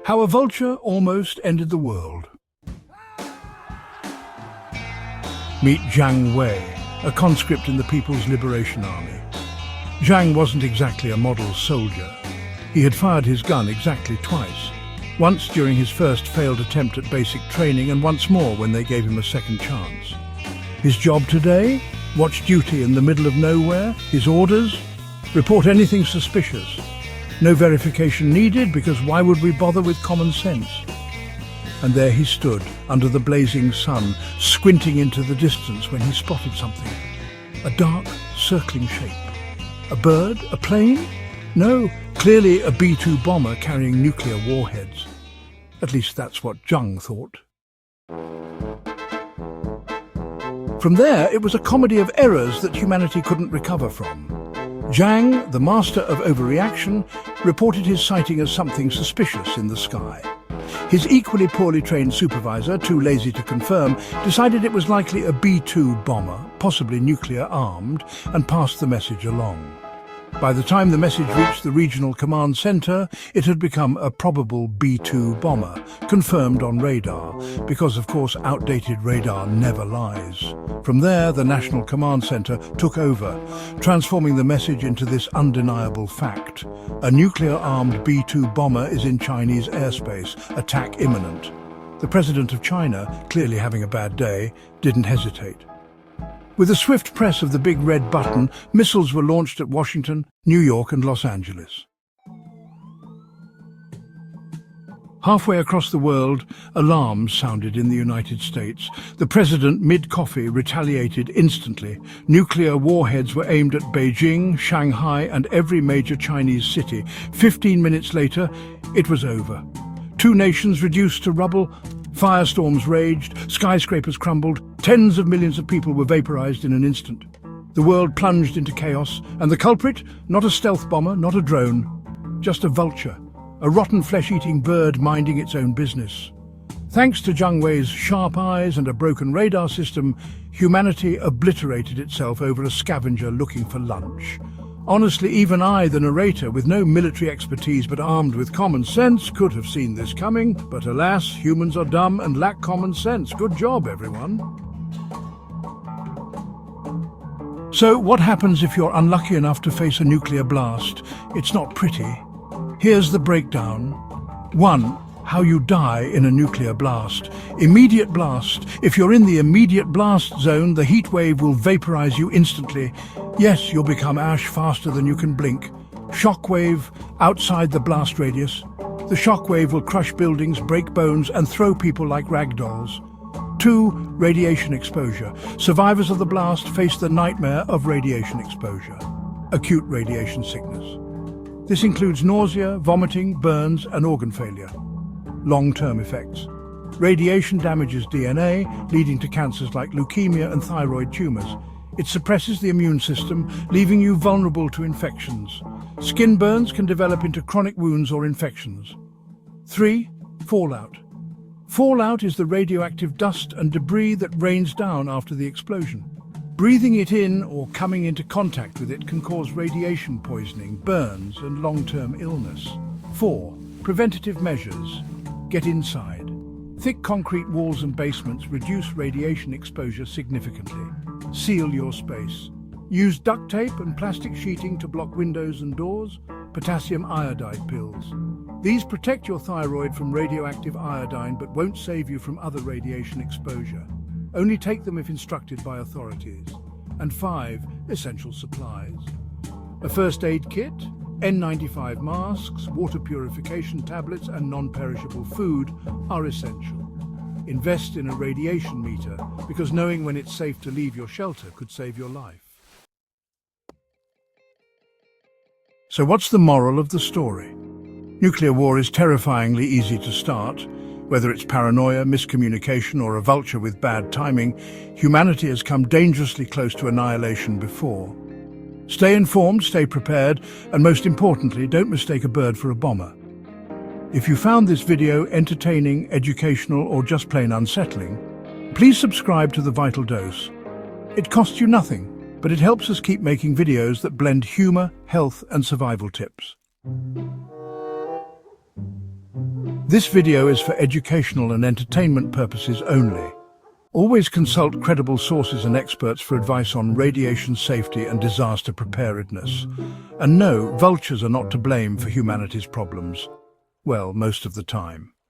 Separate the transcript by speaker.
Speaker 1: How a vulture almost ended the world. Meet Zhang Wei, a conscript in the People's Liberation Army. Zhang wasn't exactly a model soldier. He had fired his gun exactly twice. Once during his first failed attempt at basic training, and once more when they gave him a second chance. His job today? Watch duty in the middle of nowhere. His orders? Report anything suspicious. No verification needed, because why would we bother with common sense? And there he stood, under the blazing sun, squinting into the distance when he spotted something. A dark, circling shape. A bird? A plane? No, clearly a B-2 bomber carrying nuclear warheads. At least that's what Zhang thought. From there, it was a comedy of errors that humanity couldn't recover from. Zhang, the master of overreaction, reported his sighting as something suspicious in the sky. His equally poorly trained supervisor, too lazy to confirm, decided it was likely a B-2 bomber, possibly nuclear-armed, and passed the message along. By the time the message reached the regional command center, it had become a probable B-2 bomber, confirmed on radar, because of course outdated radar never lies. From there, the national command center took over, transforming the message into this undeniable fact. A nuclear-armed B-2 bomber is in Chinese airspace, attack imminent. The president of China, clearly having a bad day, didn't hesitate. With a swift press of the big red button, missiles were launched at Washington, New York and Los Angeles. Halfway across the world, alarms sounded in the United States. The president, mid-coffee, retaliated instantly. Nuclear warheads were aimed at Beijing, Shanghai and every major Chinese city. 15 minutes later, it was over. Two nations reduced to rubble. Firestorms raged, skyscrapers crumbled, tens of millions of people were vaporized in an instant. The world plunged into chaos, and the culprit? Not a stealth bomber, not a drone, just a vulture, a rotten flesh-eating bird minding its own business. Thanks to Zhang Wei's sharp eyes and a broken radar system, humanity obliterated itself over a scavenger looking for lunch. Honestly, even I, the narrator, with no military expertise but armed with common sense, could have seen this coming. But alas, humans are dumb and lack common sense. Good job, everyone. So, what happens if you're unlucky enough to face a nuclear blast? It's not pretty. Here's the breakdown. 1. How you die in a nuclear blast. Immediate blast. If you're in the immediate blast zone, the heat wave will vaporize you instantly. Yes, you'll become ash faster than you can blink. Shock wave outside the blast radius. The shock wave will crush buildings, break bones, and throw people like rag dolls. 2. Radiation exposure. Survivors of the blast face the nightmare of radiation exposure. Acute radiation sickness. This includes nausea, vomiting, burns, and organ failure. Long-term effects. Radiation damages DNA, leading to cancers like leukemia and thyroid tumors. It suppresses the immune system, leaving you vulnerable to infections. Skin burns can develop into chronic wounds or infections. 3. Fallout. Fallout is the radioactive dust and debris that rains down after the explosion. Breathing it in or coming into contact with it can cause radiation poisoning, burns, and long-term illness. 4. Preventative measures. Get inside. Thick concrete walls and basements reduce radiation exposure significantly. Seal your space. Use duct tape and plastic sheeting to block windows and doors. Potassium iodide pills. These protect your thyroid from radioactive iodine but won't save you from other radiation exposure. Only take them if instructed by authorities. And 5. Essential supplies. A first aid kit, N95 masks, water purification tablets and non-perishable food are essential. Invest in a radiation meter, because knowing when it's safe to leave your shelter could save your life. So what's the moral of the story? Nuclear war is terrifyingly easy to start. Whether it's paranoia, miscommunication, or a vulture with bad timing, humanity has come dangerously close to annihilation before. Stay informed, stay prepared, and most importantly, don't mistake a bird for a bomber. If you found this video entertaining, educational, or just plain unsettling, please subscribe to The Vital Dose. It costs you nothing, but it helps us keep making videos that blend humor, health, and survival tips. This video is for educational and entertainment purposes only. Always consult credible sources and experts for advice on radiation safety and disaster preparedness. And no, vultures are not to blame for humanity's problems. Well, most of the time.